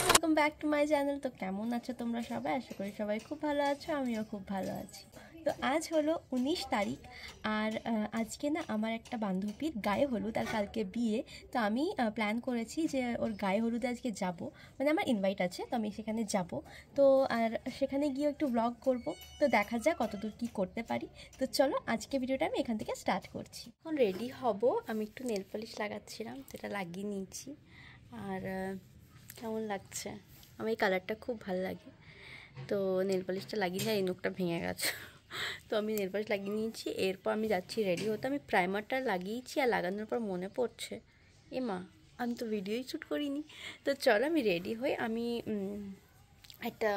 Welcome back to my channel. তো কেমন আছো তোমরা সবাই? আশা করি সবাই খুব ভালো আছো, আমিও খুব ভালো আছি। তো আজ হলো 19 তারিখ, আর আজকে না আমার একটা বান্ধবীর গায়ে হলুদ আর কালকে বিয়ে। তো আমি প্ল্যান করেছি যে ওর গায়ে হলুদে আজকে যাব, মানে আমার ইনভাইট আছে, তো আমি সেখানে যাব। তো আর সেখানে গিয়ে একটু ব্লগ করব, তো দেখা যাক কতদূর কী করতে পারি। তো চলো আজকে ভিডিওটা আমি এখান থেকে স্টার্ট করছি। এখন রেডি হব, আমি একটু নেল পলিশ লাগাচ্ছিলাম, সেটা লাগিয়ে নিয়েছি। আর কেমন লাগছে? আমার এই কালারটা খুব ভালো লাগে। তো নেল পলিশটা লাগিয়ে এই নখটা ভেঙে গেছে, তো আমি নেল পলিশ লাগিয়ে নিয়েছি। এরপর আমি যাচ্ছি রেডি হতে। আমি প্রাইমারটা লাগিয়েছি, আর লাগানোর পর মনে পড়ছে মা আমি তো ভিডিওই শ্যুট করিনি। তো চলো আমি রেডি হই। আমি একটা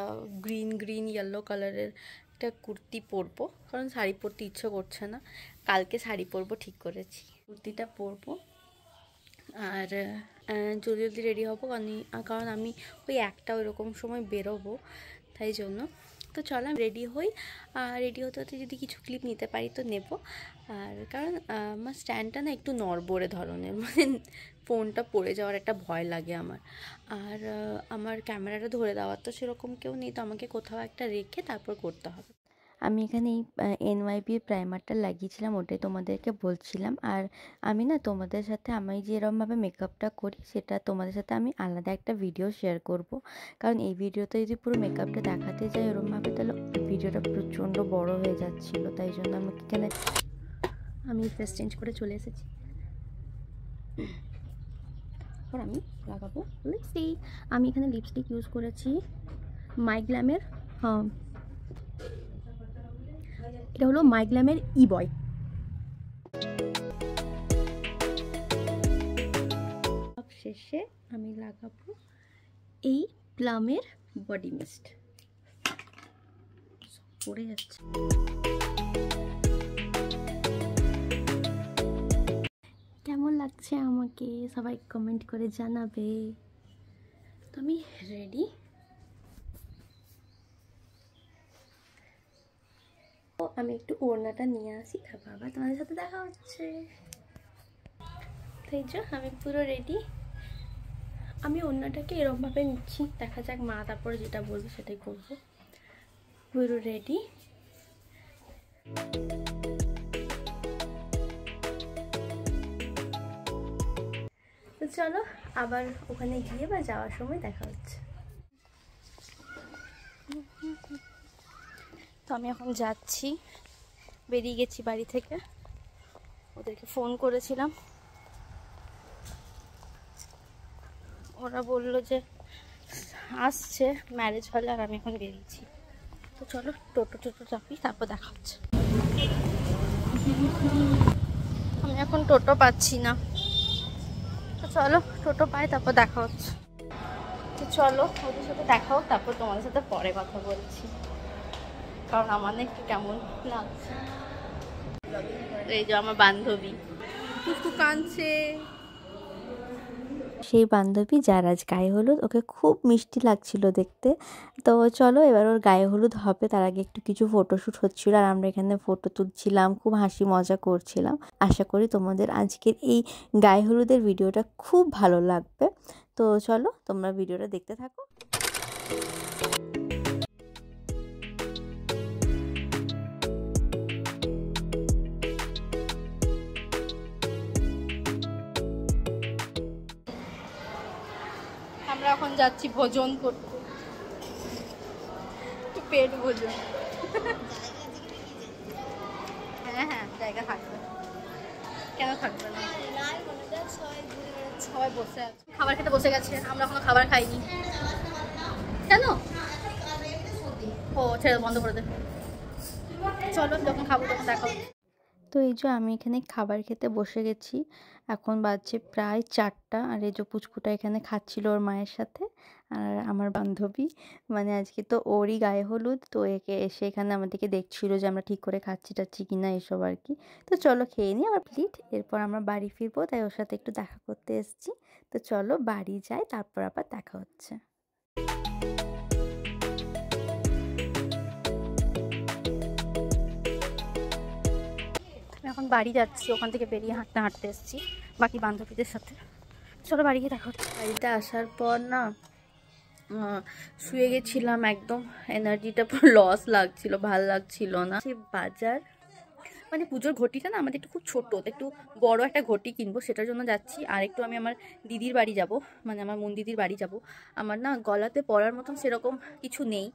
গ্রিন ইয়েলো কালারের একটা কুর্তি পরবো, কারণ শাড়ি পরতে ইচ্ছে করছে না। কালকে শাড়ি পরবো ঠিক করেছি, কুর্তিটা পরবো। আর জলদি রেডি হবো, কারণ আমি ওই একটা ওইরকম সময় বেরোবো, তাই জন্য। তো চলো আমি রেডি হই। রেডি হতে হতে যদি কিছু ক্লিপ নিতে পারি তো নেব। আর কারণ আমার স্ট্যান্ডটা না একটু নড়বড়ে ধরনের, মানে ফোনটা পড়ে যাওয়ার একটা ভয় লাগে আমার। আর আমার ক্যামেরাটা ধরে দেওয়ার তো সেরকম কেউ নেই, তো আমাকে কোথাও একটা রেখে তারপর করতে হবে। আমি এখানে এই এনওয়াইবির প্রাইমারটা লাগিয়েছিলাম, ওটাই তোমাদেরকে বলছিলাম। আর আমি না তোমাদের সাথে আমি যে এরকমভাবে মেকআপটা করি সেটা তোমাদের সাথে আমি আলাদা একটা ভিডিও শেয়ার করব, কারণ এই ভিডিওতে যদি পুরো মেকআপটা দেখাতে যাই এরকমভাবে তাহলে ভিডিওটা প্রচণ্ড বড় হয়ে যাচ্ছিল, তাই জন্য আমাকে এখানে আমি ড্রেস চেঞ্জ করে চলে এসেছি। আর আমি লাগাবো লিপস্টিক। আমি এখানে লিপস্টিক ইউজ করেছি মাইগ্ল্যামের, এটা হলো মাইগ্ল্যামের ই বয়। শেষে আমি লাগাবো এই প্লামের বডি মিস্ট। পড়ে যাচ্ছে। কেমন লাগছে আমাকে সবাই কমেন্ট করে জানাবে। তো আমি রেডি। আমি একটু ওড়নাটা নিয়ে আসি, তারপর আবার তোমাদের সাথে দেখা হচ্ছে। তাই যে আমি পুরো রেডি। আমি ওড়নাটাকে এরকমভাবে নিচ্ছি, দেখা যাক মা তারপরে যেটা বলবে সেটাই করবো। পুরো রেডি। তো চলো আবার ওখানে গিয়ে বা যাওয়ার সময় দেখা হচ্ছে। তো আমি এখন যাচ্ছি, বেরিয়ে গেছি বাড়ি থেকে। ওদেরকে ফোন করেছিলাম, ওরা বললো যে আসছে ম্যারেজ হলে, আর আমি এখন বেরিয়েছি। তো চলো টোটো চাপি, তারপর দেখা হচ্ছে। আমি এখন টোটো পাচ্ছি না, তো চলো টোটো পাই তারপর দেখা হচ্ছে। তো চলো ওদের সাথে দেখা হোক, তারপর তোমাদের সাথে পরে কথা বলছি, কারণ আমার না একটু কেমন লাগছে। এই যে আমার বান্ধবী একটু কাঁদছে, সেই বান্ধবী যার আজ গায়ে হলুদ, ওকে খুব মিষ্টি লাগছিল দেখতে। তো চলো এবার ওর গায়ে হলুদ হবে, তার আগে একটু কিছু ফটোশ্যুট হচ্ছিল, আর আমরা এখানে ফটো তুলছিলাম, খুব হাসি মজা করছিলাম। আশা করি তোমাদের আজকের এই গায়ে হলুদের ভিডিওটা খুব ভালো লাগবে। তো চলো তোমরা ভিডিওটা দেখতে থাকো। আমরা এখন যাচ্ছি ভোজন করতে, পেট ভোজন। হ্যাঁ জায়গা থাকবে, কেন থাকবে না? সবাই বসে আছে, খাবার খেতে বসে গেছে, আমরা এখনো খাবার খাইনি। কেন? ও ছেড়ে বন্ধ করে দে, চলো যখন খাবো তখন দেখা হবে। তো এই যে আমি এখানে খাবার খেতে বসে গেছি, এখন বাজছে প্রায় 4টা। আর এই যে পুচকুটা এখানে খাচ্ছিল ওর মায়ের সাথে। আর আমার বান্ধবী, মানে আজকে তো ওরই গায়ে হলুদ, তো একে এসে এখানে আমাদেরকে দেখছিল যে আমরা ঠিক করে খাচ্ছি টাচ্ছি কিনা এসব আর কি। তো চলো খেয়ে নিই আবার প্লিট, এরপর আমরা বাড়ি ফিরবো, তাই ওর সাথে একটু দেখা করতে এসেছি। তো চলো বাড়ি যাই, তারপর আবার দেখা হচ্ছে। বাড়ি যাচ্ছি, ওখান থেকে বেরিয়ে হাঁটতে হাঁটতে এসেছি বাকি বান্ধবীদের সাথে। চলো বাড়ি গিয়ে দেখা হচ্ছে। বাড়িতে আসার পর না শুয়ে গেছিলাম, একদম এনার্জিটা পুরো লস লাগছিল, ভাল লাগছিল না। সেই বাজার মানে পুজোর ঘটিটা না আমাদের একটু খুব ছোট, একটু বড় একটা ঘটি কিনবো, সেটার জন্য যাচ্ছি। আর একটু আমি আমার দিদির বাড়ি যাব, মানে আমার মন দিদির বাড়ি যাব। আমার না গলাতে পরার মতন সেরকম কিছু নেই,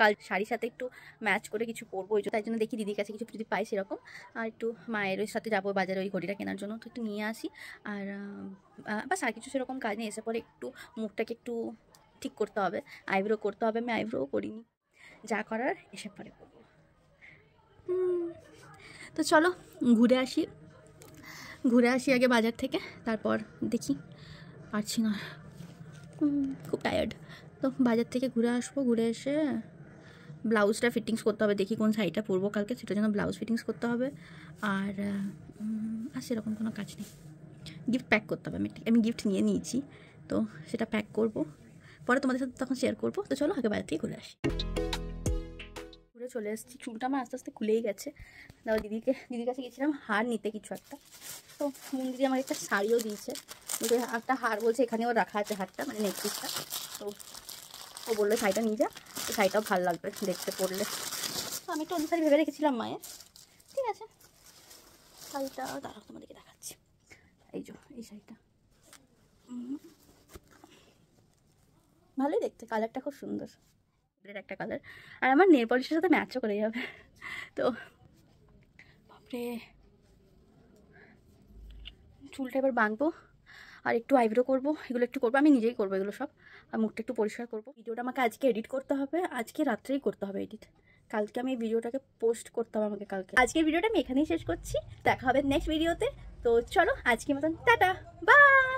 কাল শাড়ির সাথে একটু ম্যাচ করে কিছু পরবো, ওই জন্য তাই জন্য দেখি দিদির কাছে কিছু যদি পাই সেরকম। আর একটু মায়ের ওই সাথে যাবো বাজারে ওই ঘটিটা কেনার জন্য, তো একটু নিয়ে আসি। আর বাস আর কিছু সেরকম কাজ নেই। এসে পরে একটু মুখটাকে একটু ঠিক করতে হবে, আইব্রো করতে হবে। আমি আইব্রোও করিনি, যা করার এসে পরে করবো। তো চলো ঘুরে আসি আগে বাজার থেকে, তারপর দেখি। পারছি না, খুব টায়ার্ড। তো বাজার থেকে ঘুরে আসবো, ঘুরে এসে ব্লাউজটা ফিটিংস করতে হবে। দেখি কোন শাড়িটা পরবো কালকে, সেটার জন্য ব্লাউজ ফিটিংস করতে হবে। আর সেরকম কোনো কাজ নেই। গিফট প্যাক করতে হবে। আমি গিফট নিয়ে নিয়েছি, তো সেটা প্যাক করব, পরে তোমাদের সাথে তখন শেয়ার করবো। তো চলো আগে বাজার থেকে ঘুরে আসি। ঘুরে চলে এসেছি, চুলটা আমার আস্তে আস্তে খুলেই গেছে। তারপর দিদির কাছে গেছিলাম হার নিতে কিছু একটা। তো দিদি আমার একটা শাড়িও দিয়েছে, একটা হার বলছে এখানেও রাখা আছে হারটা, মানে নেকপিসটা। তো ও বললো শাড়িটা নিয়ে যা, তো শাড়িটাও ভালো লাগবে দেখতে পরলে। তো আমি একটু অন্য শাড়ি ভেবে রেখেছিলাম মায়ের, ঠিক আছে। শাড়িটা দাঁড়াও তোমাদেরকে দেখাচ্ছি। এই শাড়িটা ভালোই দেখতে, কালারটা খুব সুন্দর, একটা কালার। আর আমার নেল পলিশের সাথে ম্যাচও করে যাবে। তো বাপরে, চুলটা এবার বাঁধবো আর একটু আইব্রো করবো, এগুলো একটু করবো, আমি নিজেই করবো এগুলো সব। আর মুখটা একটু পরিষ্কার করবো। ভিডিওটা আমাকে আজকে এডিট করতে হবে, আজকে রাত্রেই করতে হবে এডিট। কালকে আমি এই ভিডিওটাকে পোস্ট করতে হবে আমাকে কালকে। আজকের ভিডিওটা আমি এখানেই শেষ করছি, দেখা হবে নেক্সট ভিডিওতে। তো চলো আজকের মতন টাটা, বাই।